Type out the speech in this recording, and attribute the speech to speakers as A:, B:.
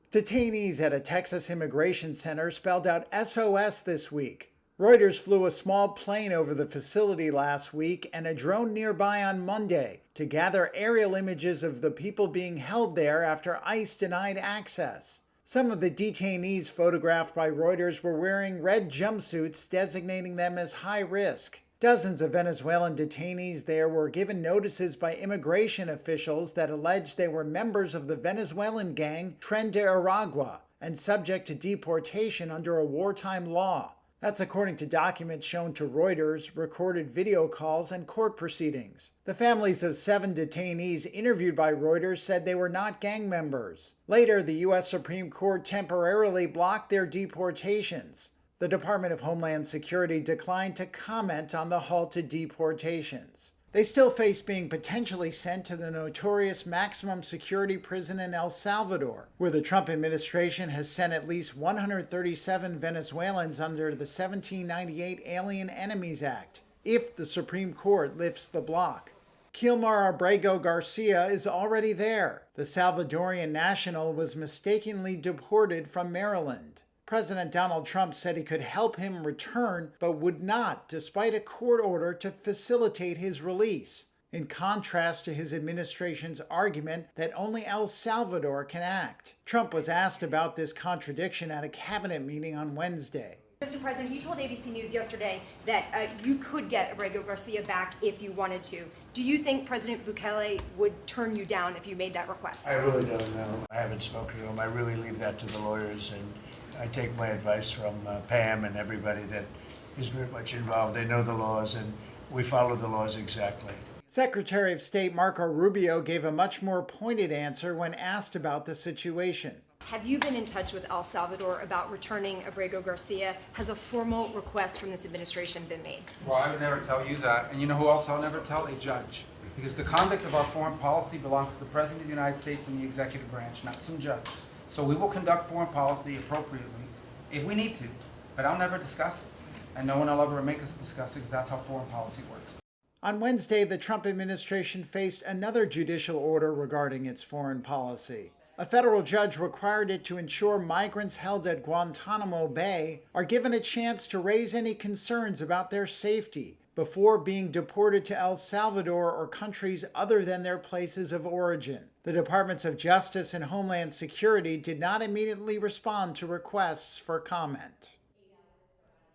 A: Detainees at a Texas immigration center spelled out SOS this week. Reuters flew a small plane over the facility last week and a drone nearby on Monday to gather aerial images of the people being held there after ICE denied access. Some of the detainees photographed by Reuters were wearing red jumpsuits, designating them as high risk. Dozens of Venezuelan detainees there were given notices by immigration officials that alleged they were members of the Venezuelan gang Tren de Aragua and subject to deportation under a wartime law. That's according to documents shown to Reuters, recorded video calls, and court proceedings. The families of 7 detainees interviewed by Reuters said they were not gang members. Later, the U.S. Supreme Court temporarily blocked their deportations. The Department of Homeland Security declined to comment on the halted deportations. They still face being potentially sent to the notorious maximum security prison in El Salvador, where the Trump administration has sent at least 137 Venezuelans under the 1798 Alien Enemies Act, if the Supreme Court lifts the block. Kilmar Abrego Garcia is already there. The Salvadorian national was mistakenly deported from Maryland. President Donald Trump said he could help him return, but would not, despite a court order to facilitate his release, in contrast to his administration's argument that only El Salvador can act. Trump was asked about this contradiction at a cabinet meeting on Wednesday.
B: Mr. President, you told ABC News yesterday that you could get Abrego Garcia back if you wanted to. Do you think President Bukele would turn you down if you made that request?
C: I really don't know. I haven't spoken to him. I really leave that to the lawyers, and I take my advice from Pam and everybody that is very much involved. They know the laws, and we follow the laws exactly.
A: Secretary of State Marco Rubio gave a much more pointed answer when asked about the situation.
B: Have you been in touch with El Salvador about returning Abrego Garcia? Has a formal request from this administration been made?
D: Well, I would never tell you that. And you know who else I'll never tell? A judge. Because the conduct of our foreign policy belongs to the President of the United States and the executive branch, not some judge. So we will conduct foreign policy appropriately if we need to, but I'll never discuss it. And no one will ever make us discuss it because that's how foreign policy works.
A: On Wednesday, the Trump administration faced another judicial order regarding its foreign policy. A federal judge required it to ensure migrants held at Guantanamo Bay are given a chance to raise any concerns about their safety before being deported to El Salvador or countries other than their places of origin. The Departments of Justice and Homeland Security did not immediately respond to requests for comment.